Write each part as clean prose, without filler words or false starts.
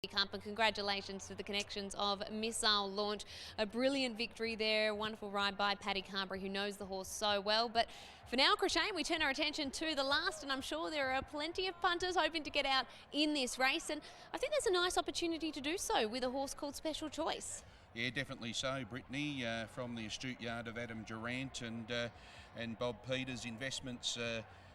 Handicap, and congratulations to the connections of Missile Launch. A brilliant victory there, wonderful ride by Paddy Carberry, who knows the horse so well. But for now, Crashane, we turn our attention to the last, and I'm sure there are plenty of punters hoping to get out in this race, and I think there's a nice opportunity to do so with a horse called Special Choice. Yeah, definitely so, Brittany, from the astute yard of Adam Durant and Bob Peters Investments,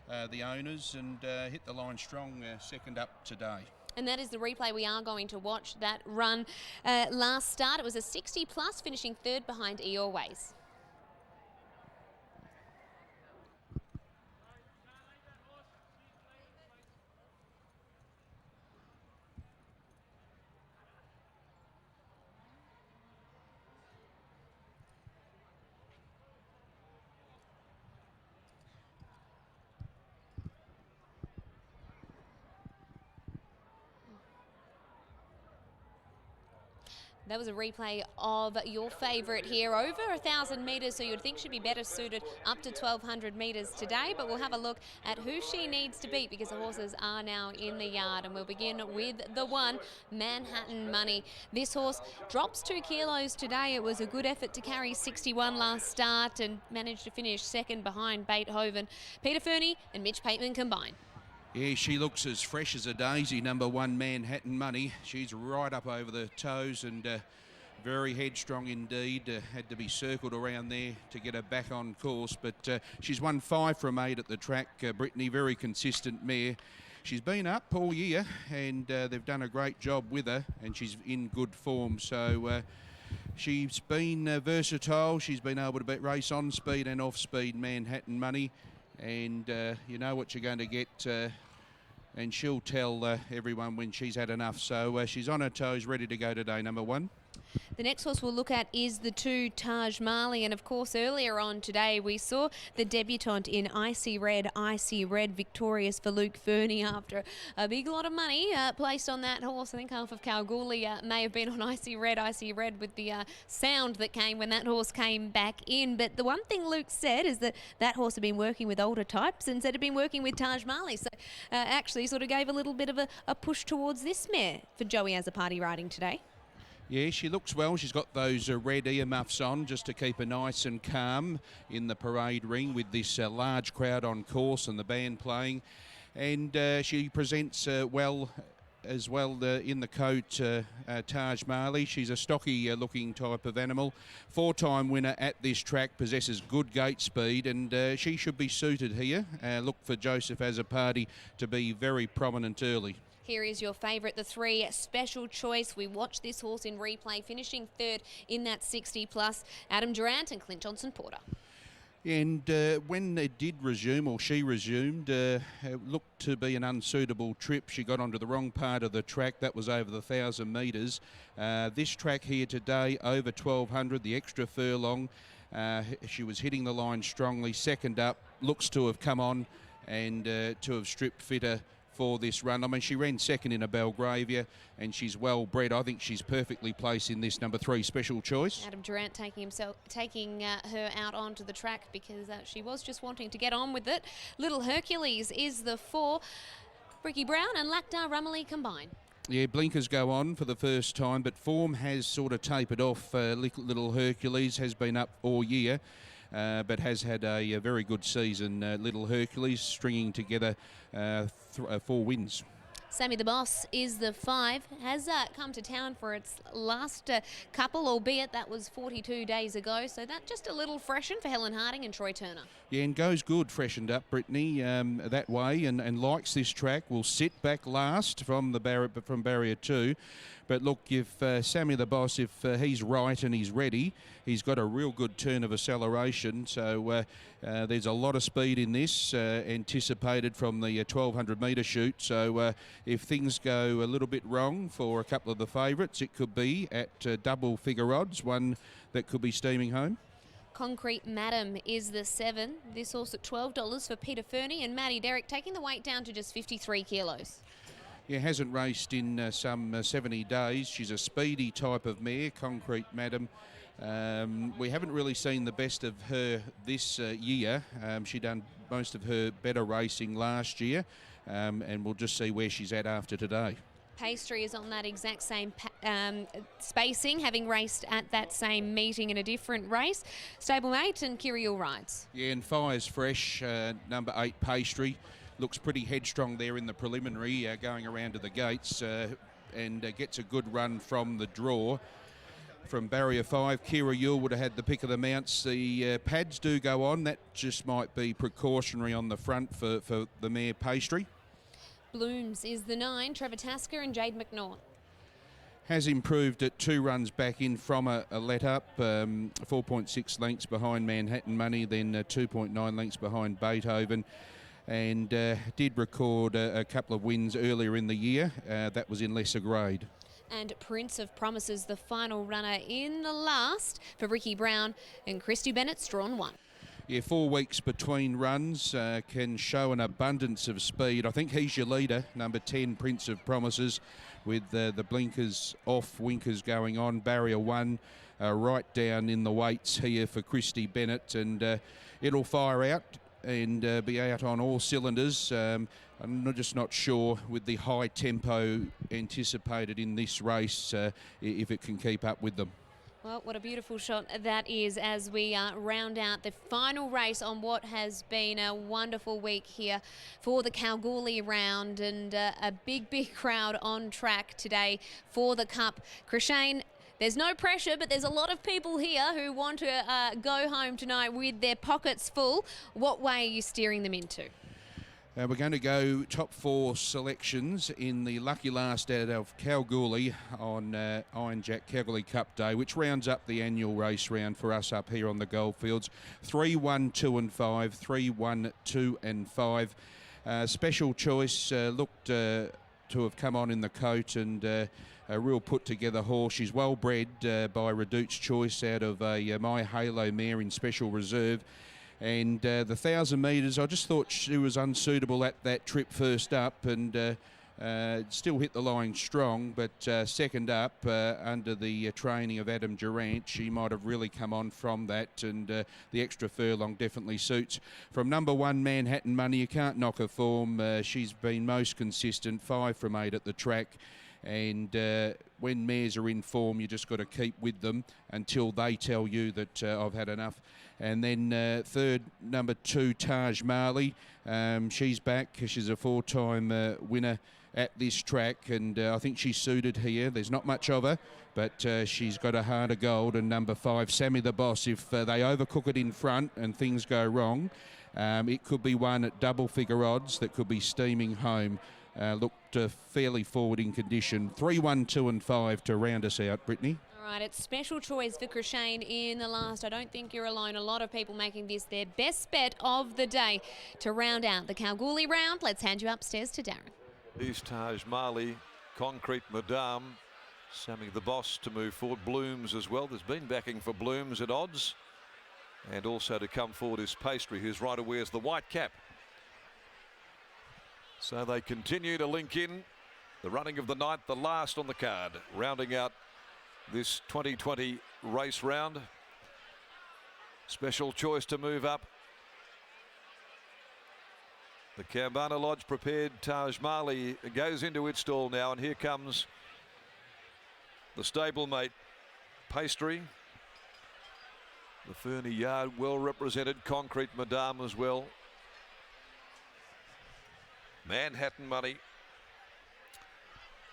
the owners, and hit the line strong, second up today. And that is the replay we are going to watch. That run last start, it was a 60 plus, finishing third behind Eorways. That was a replay of your favourite here, over 1,000 metres, so you'd think should be better suited up to 1,200 metres today. But we'll have a look at who she needs to beat, because the horses are now in the yard. And we'll begin with the one, Manhattan Money. This horse drops 2 kilos today. It was a good effort to carry 61 last start and managed to finish second behind Beethoven. Peter Fernie and Mitch Pateman combined. Yeah, she looks as fresh as a daisy, number one, Manhattan Money. She's right up over the toes and very headstrong indeed. Had to be circled around there to get her back on course, but she's won 5 from 8 at the track. Brittany, very consistent mare. She's been up all year and they've done a great job with her, and she's in good form. So she's been versatile. She's been able to race on speed and off speed, Manhattan Money. And you know what you're going to get, and she'll tell everyone when she's had enough. So she's on her toes, ready to go today, number one. The next horse we'll look at is the 2, Taj Mali, and of course earlier on today we saw the debutante in Icy Red, victorious for Luke Fernie after a big lot of money placed on that horse. I think half of Kalgoorlie may have been on Icy Red with the sound that came when that horse came back in. But the one thing Luke said is that that horse had been working with older types and said had been working with Taj Mali. So actually sort of gave a little bit of a push towards this mare for Joey Azzopardi riding today. Yeah, she looks well. She's got those red earmuffs on just to keep her nice and calm in the parade ring with this large crowd on course and the band playing. And she presents well as well in the coat, Taj Mali. She's a stocky looking type of animal. 4-time winner at this track, possesses good gate speed, and she should be suited here. Look for Joseph Azzopardi to be very prominent early. Here is your favourite, the 3, Special Choice. We watched this horse in replay, finishing third in that 60 plus. Adam Durant and Clint Johnson-Porter. And when it did resume, or she resumed, it looked to be an unsuitable trip. She got onto the wrong part of the track. That was over the 1,000 metres. This track here today, over 1,200, the extra furlong. She was hitting the line strongly. Second up, looks to have come on and to have stripped fitter for this run. I mean, she ran second in a Belgravia, and she's well bred. I think she's perfectly placed in this number 3, Special Choice. Adam Durant taking her out onto the track because she was just wanting to get on with it. Little Hercules is the 4. Ricky Brown and Lactar Rumley combine. Yeah, blinkers go on for the first time, but form has sort of tapered off. Little Hercules has been up all year. But has had a very good season. Little Hercules stringing together 4 wins. Sammy the Boss is the 5, has come to town for its last couple, albeit that was 42 days ago, so that just a little freshen for Helen Harding and Troy Turner. Yeah, and goes good, freshened up, Brittany, that way, and likes this track. Will sit back last from barrier 2. But look, if Sammy the Boss, if he's right and he's ready, he's got a real good turn of acceleration. So there's a lot of speed in this, anticipated from the 1,200 metre shoot. So if things go a little bit wrong for a couple of the favourites, it could be at double figure odds, one that could be steaming home. Concrete Madam is the 7. This horse at $12 for Peter Fernie, and Maddie Derrick taking the weight down to just 53 kilos. Yeah, hasn't raced in some 70 days. She's a speedy type of mare, Concrete Madam. We haven't really seen the best of her this year. She done most of her better racing last year, and we'll just see where she's at after today. Pastry is on that exact same spacing, having raced at that same meeting in a different race. Stablemate and Kirill rides. Yeah, and Fire's Fresh, number 8 Pastry. Looks pretty headstrong there in the preliminary, going around to the gates, and gets a good run from the draw. From barrier 5, Kira Yule would have had the pick of the mounts. The pads do go on. That just might be precautionary on the front for the mare Pastry. Blooms is the 9, Trevor Tasker and Jade McNaught. Has improved at 2 runs back in from a let up, 4.6 lengths behind Manhattan Money, then 2.9 lengths behind Beethoven, and did record a couple of wins earlier in the year. That was in lesser grade. And Prince of Promises, the final runner in the last for Ricky Brown, and Christy Bennett's drawn 1. Yeah, 4 weeks between runs, can show an abundance of speed. I think he's your leader, number 10, Prince of Promises, with the blinkers off, winkers going on. Barrier 1 right down in the weights here for Christy Bennett, and it'll fire out and be out on all cylinders. I'm just not sure with the high tempo anticipated in this race if it can keep up with them. Well, what a beautiful shot that is as we round out the final race on what has been a wonderful week here for the Kalgoorlie round, and a big crowd on track today for the Cup. Krishane, there's no pressure, but there's a lot of people here who want to go home tonight with their pockets full. What way are you steering them into? We're going to go top 4 selections in the lucky last out of Kalgoorlie on Iron Jack Kalgoorlie Cup Day, which rounds up the annual race round for us up here on the Goldfields. 3, 1, 2 and 5, 3, 1, 2 and 5. Special choice looked to have come on in the coat, and a real put-together horse. She's well bred by Redute's Choice out of a My Halo mare in special reserve. And the 1,000 metres, I just thought she was unsuitable at that trip first up, and still hit the line strong, but second up under the training of Adam Durant, she might have really come on from that, and the extra furlong definitely suits. From number 1, Manhattan Money, you can't knock her form. She's been most consistent, 5 from 8 at the track. And when mares are in form, you just got to keep with them until they tell you that I've had enough. And then third, number 2, Taj Marley. She's back. She's a 4-time winner at this track, and I think she's suited here. There's not much of her, but she's got a heart of gold. And number 5, Sammy the Boss. If they overcook it in front and things go wrong, it could be one at double-figure odds that could be steaming home. Looked fairly forward in condition. 3, 1, 2 and 5 to round us out, Brittany. All right, it's special choice for Krishane in the last. I don't think you're alone. A lot of people making this their best bet of the day to round out the Kalgoorlie round. Let's hand you upstairs to Darren. Here's Taj Marley, Concrete Madame, Sammy the Boss to move forward. Blooms as well. There's been backing for Blooms at odds. And also to come forward is Pastry, whose rider wears the white cap. So they continue to link in the running of the night, the last on the card, rounding out this 2020 race round. Special choice to move up. The Kambana Lodge prepared. Taj Marley goes into its stall now, and here comes the stablemate Pastry. The Fernie Yard well represented. Concrete Madame as well. Manhattan Money.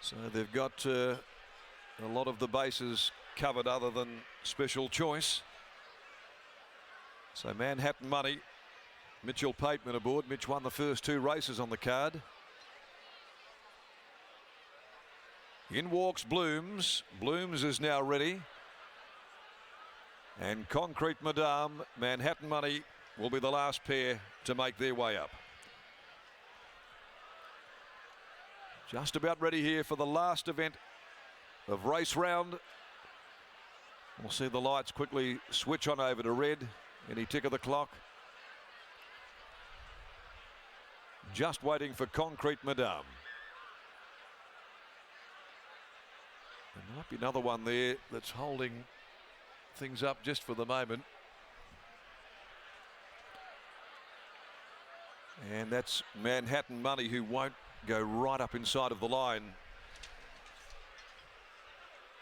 So they've got a lot of the bases covered other than special choice. So Manhattan Money, Mitchell Pateman aboard. Mitch won the first 2 races on the card. In walks Blooms. Blooms is now ready. And Concrete Madame, Manhattan Money will be the last pair to make their way up. Just about ready here for the last event of race round. We'll see the lights quickly switch on over to red. Any tick of the clock. Just waiting for Concrete Madame. There might be another one there that's holding things up just for the moment. And that's Manhattan Money, who won't go right up inside of the line.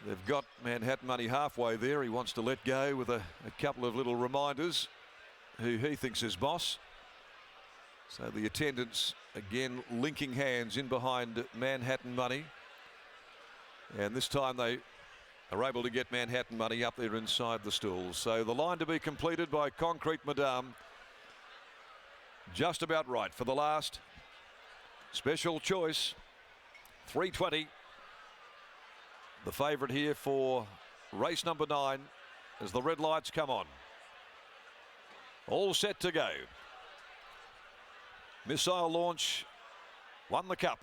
They've got Manhattan Money halfway there. He wants to let go with a couple of little reminders who he thinks is boss. So the attendants again linking hands in behind Manhattan Money. And this time they are able to get Manhattan Money up there inside the stalls. So the line to be completed by Concrete Madame. Just about right for the last. Special Choice, 3:20. The favourite here for race number 9 as the red lights come on. All set to go. Missile launch won the cup.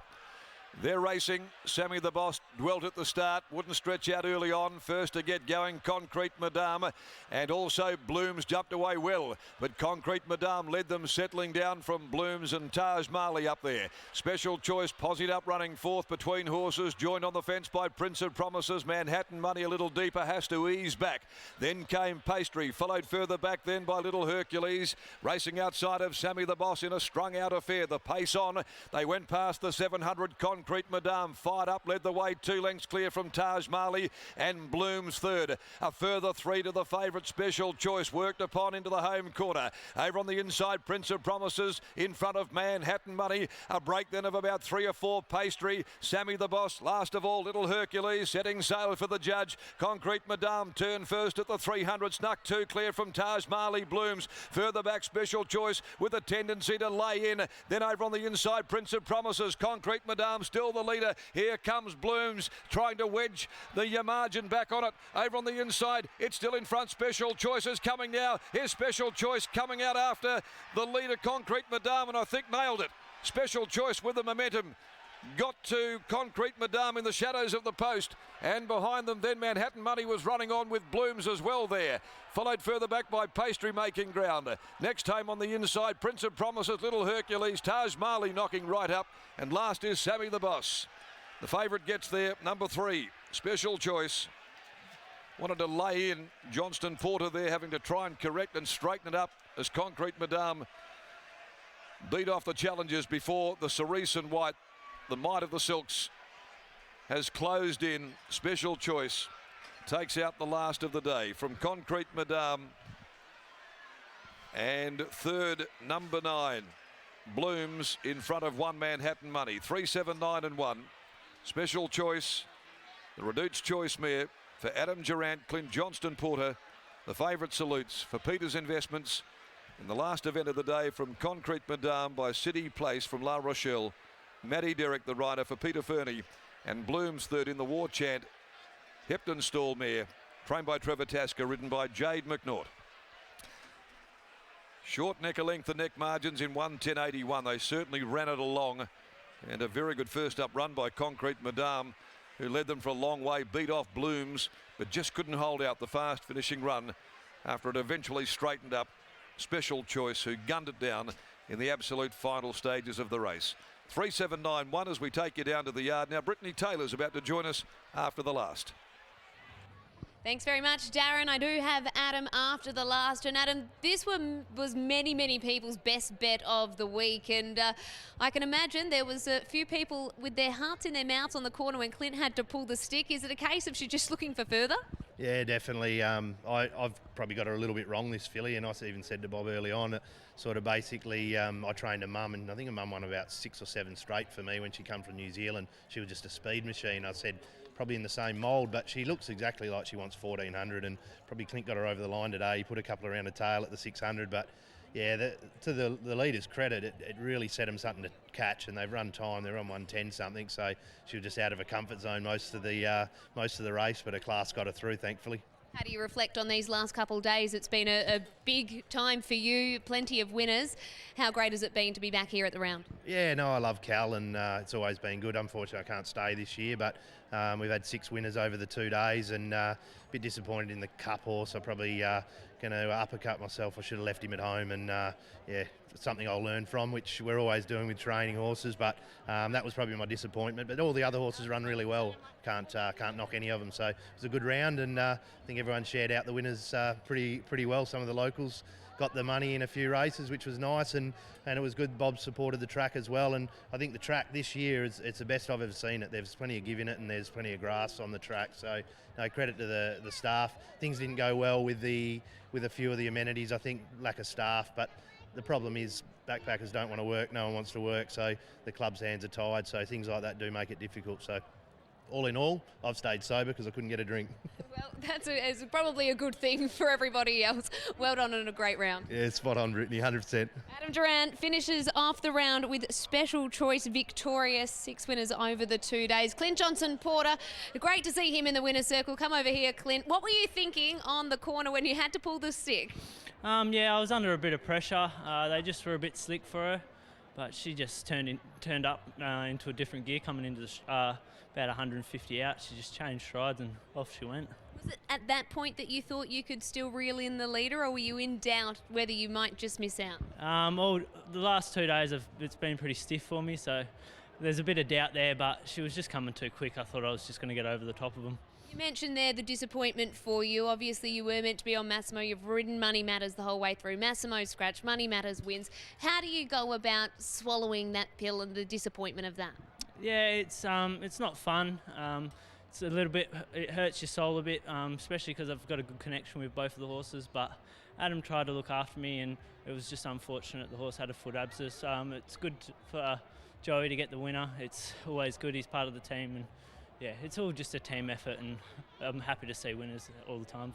They're racing. Sammy the Boss dwelt at the start. Wouldn't stretch out early on. First to get going, Concrete Madame. And also Blooms jumped away well. But Concrete Madame led them, settling down from Blooms and Taj Marley up there. Special Choice posied up running fourth between horses. Joined on the fence by Prince of Promises. Manhattan Money a little deeper, has to ease back. Then came Pastry. Followed further back then by Little Hercules. Racing outside of Sammy the Boss in a strung out affair. The pace on. They went past the 700. Concrete Madame fired up, led the way 2 lengths clear from Taj Marley and Blooms third. A further 3 to the favourite Special Choice, worked upon into the home corner. Over on the inside, Prince of Promises in front of Manhattan Money. A break then of about 3 or 4 Pastry. Sammy the Boss, last of all, Little Hercules setting sail for the judge. Concrete Madame turned first at the 300, snuck 2 clear from Taj Marley. Blooms further back, Special Choice with a tendency to lay in. Then over on the inside, Prince of Promises. Concrete Madame still the leader. Here comes Blooms trying to wedge the margin back on it. Over on the inside, it's still in front. Special Choice is coming now. Here's Special Choice coming out after the leader, Concrete Madame, and I think nailed it. Special Choice with the momentum. Got to Concrete Madame in the shadows of the post, and behind them then Manhattan Money was running on with Blooms as well there. Followed further back by Pastry making ground. Next home on the inside, Prince of Promises, Little Hercules, Taj Marley knocking right up, and last is Sammy the Boss. The favourite gets there, number 3, Special Choice. Wanted to lay in. Johnston Porter there having to try and correct and straighten it up as Concrete Madame beat off the challengers before the cerise and white. The might of the silks has closed in. Special Choice takes out the last of the day from Concrete Madame. And third, number 9, Blooms in front of 1 Manhattan Money. 3, 7, 9 and 1. Special Choice, the Reduced Choice mare for Adam Durant, Clint Johnston Porter. The favourite salutes for Peters Investments in the last event of the day from Concrete Madame by City Place from La Rochelle. Matty Derrick, the rider for Peter Fernie, and Blooms third in the War Chant Hepton stall mare, trained by Trevor Tasker, ridden by Jade McNaught. Short neck, a length of neck margins in 1:10.81. They certainly ran it along, and a very good first up run by Concrete Madame, who led them for a long way, beat off Blooms, but just couldn't hold out the fast finishing run after it eventually straightened up Special Choice, who gunned it down in the absolute final stages of the race. 3, 7, 9, 1 as we take you down to the yard. Now Brittany Taylor's about to join us after the last. Thanks very much, Darren. I do have Adam after the last. And Adam, this was many people's best bet of the week. And I can imagine there was a few people with their hearts in their mouths on the corner when Clint had to pull the stick. Is it a case of she's just looking for further? Yeah, definitely. I've probably got her a little bit wrong, this filly, and I even said to Bob early on, sort of basically, I trained her mum, and I think her mum won about 6 or 7 straight for me when she come from New Zealand. She was just a speed machine. I said, probably in the same mould, but she looks exactly like she wants 1400, and probably Clint got her over the line today. He put a couple around the tail at the 600, but yeah, to the leader's credit, it really set them something to catch, and they've run time. They're on 110 something, so she was just out of her comfort zone most of the race, but her class got her through, thankfully. How do you reflect on these last couple of days? It's been a big time for you, plenty of winners. How great has it been to be back here at the round? Yeah, no, I love Cal, and it's always been good. Unfortunately, I can't stay this year, but we've had 6 winners over the 2 days, and a bit disappointed in the cup horse. I probably going to uppercut myself. I should have left him at home, and yeah, it's something I'll learn from, which we're always doing with training horses, but that was probably my disappointment. But all the other horses run really well. Can't knock any of them, so it was a good round, and I think everyone shared out the winners pretty well. Some of the locals got the money in a few races, which was nice, and it was good. Bob supported the track as well, and I think the track this year it's the best I've ever seen it. There's plenty of give in it, and there's plenty of grass on the track. So no, credit to the staff. Things didn't go well with a few of the amenities. I think lack of staff, but the problem is backpackers don't want to work. No one wants to work, so the club's hands are tied. So things like that do make it difficult. So all in all, I've stayed sober because I couldn't get a drink. Well, it's probably a good thing for everybody else. Well done on a great round. Yeah, spot on, Brittany, 100%. Adam Durant finishes off the round with Special Choice victorious. 6 winners over the 2 days. Clint Johnson-Porter, great to see him in the winner's circle. Come over here, Clint. What were you thinking on the corner when you had to pull the stick? Yeah, I was under a bit of pressure. They just were a bit slick for her, but she just turned up into a different gear coming into the about 150 out. She just changed strides and off she went. Was it at that point that you thought you could still reel in the leader, or were you in doubt whether you might just miss out? Well, the last 2 days it's been pretty stiff for me, so there's a bit of doubt there, but she was just coming too quick. I thought I was just going to get over the top of them. You mentioned there the disappointment for you. Obviously, you were meant to be on Massimo. You've ridden Money Matters the whole way through. Massimo scratch, Money Matters wins. How do you go about swallowing that pill and the disappointment of that? Yeah, it's not fun. It's a little bit, it hurts your soul a bit, especially because I've got a good connection with both of the horses. But Adam tried to look after me, and it was just unfortunate the horse had a foot abscess. It's good for Joey to get the winner. It's always good. He's part of the team, and yeah, it's all just a team effort, and I'm happy to see winners all the time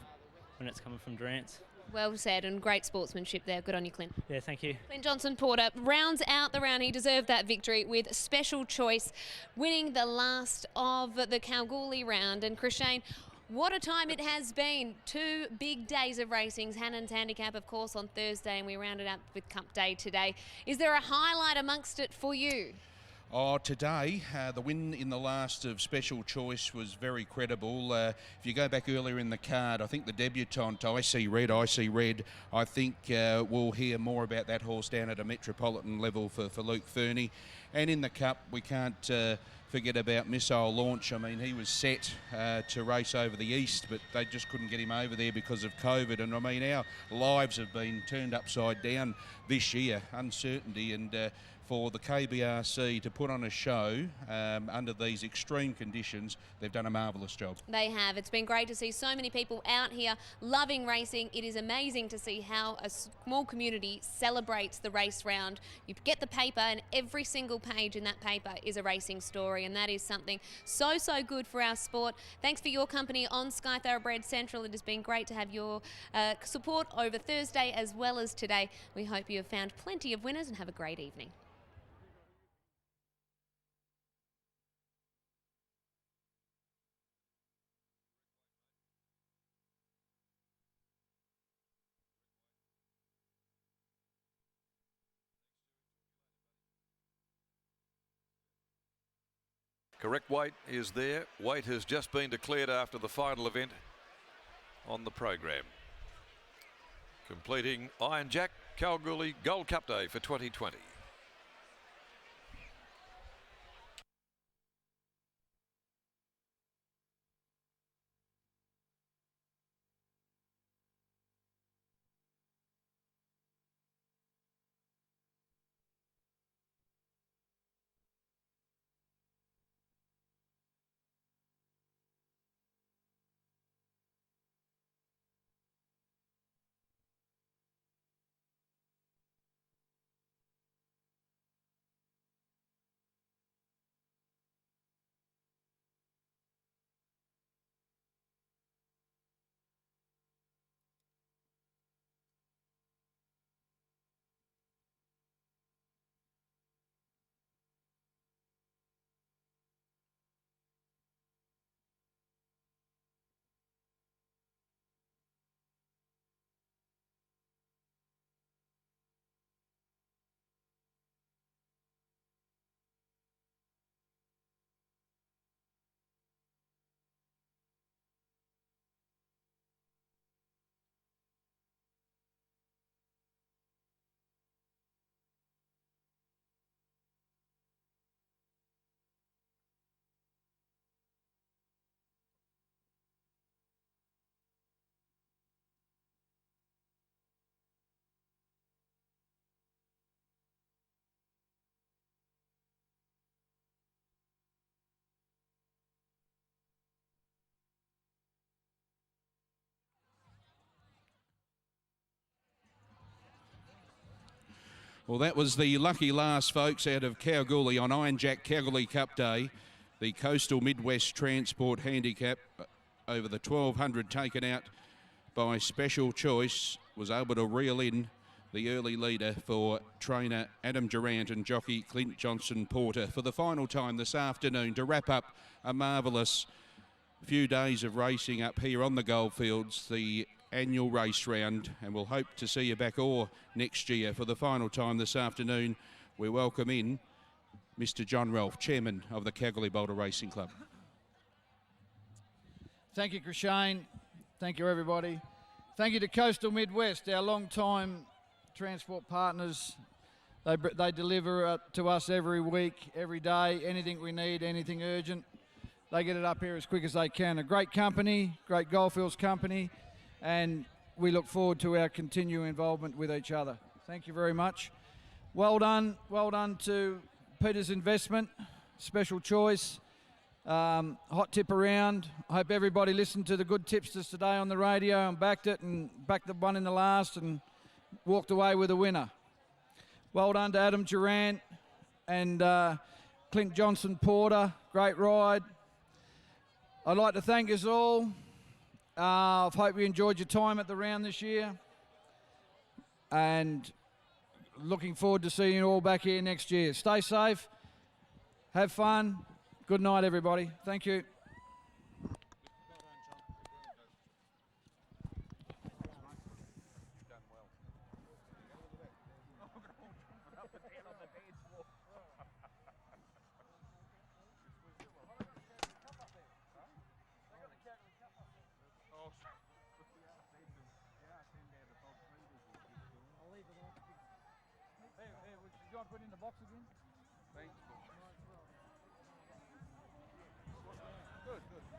when it's coming from Durant's. Well said, and great sportsmanship there. Good on you, Clint. Yeah, thank you. Clint Johnson-Porter rounds out the round. He deserved that victory with Special Choice, winning the last of the Kalgoorlie round. And Chris Shane, what a time it has been. 2 big days of racing. Hannon's Handicap, of course, on Thursday, and we rounded up with Cup Day today. Is there a highlight amongst it for you? Oh, today, the win in the last of Special Choice was very credible. If you go back earlier in the card, I think the debutante, I See Red, I think we'll hear more about that horse down at a metropolitan level for Luke Fernie. And in the Cup, we can't forget about Missile Launch. I mean, he was set to race over the east, but they just couldn't get him over there because of COVID. And I mean, our lives have been turned upside down this year. Uncertainty, and for the KBRC to put on a show under these extreme conditions, they've done a marvellous job. They have. It's been great to see so many people out here loving racing. It is amazing to see how a small community celebrates the race round. You get the paper, and every single page in that paper is a racing story, and that is something so good for our sport. Thanks for your company on Sky Thoroughbred Central. It has been great to have your support over Thursday as well as today. We hope you have found plenty of winners, and have a great evening. Correct weight is there. Weight has just been declared after the final event on the program. Completing Iron Jack Kalgoorlie Gold Cup Day for 2020. Well, that was the lucky last, folks, out of Kalgoorlie on Iron Jack Kalgoorlie Cup Day. The Coastal Midwest Transport Handicap over the 1200 taken out by Special Choice was able to reel in the early leader for trainer Adam Durant and jockey Clint Johnson Porter for the final time this afternoon to wrap up a marvellous few days of racing up here on the Goldfields, the annual race round, and we'll hope to see you back all next year. For the final time this afternoon, we welcome in Mr. John Ralph, Chairman of the Kalgoorlie Boulder Racing Club. Thank you, Shane. Thank you, everybody. Thank you to Coastal Midwest, our long-time transport partners. They deliver to us every week, every day, anything we need, anything urgent. They get it up here as quick as they can. A great company, great Goldfields company, and we look forward to our continuing involvement with each other. Thank you very much. Well done to Peter's Investment, Special Choice, hot tip around. I hope everybody listened to the good tipsters today on the radio and backed it and backed the one in the last and walked away with a winner. Well done to Adam Durant and Clint Johnson Porter, great ride. I'd like to thank us all. I hope you enjoyed your time at the round this year, and looking forward to seeing you all back here next year. Stay safe, have fun. Good night, everybody. Thank you. John, put it in the box again. Thanks, Good, good.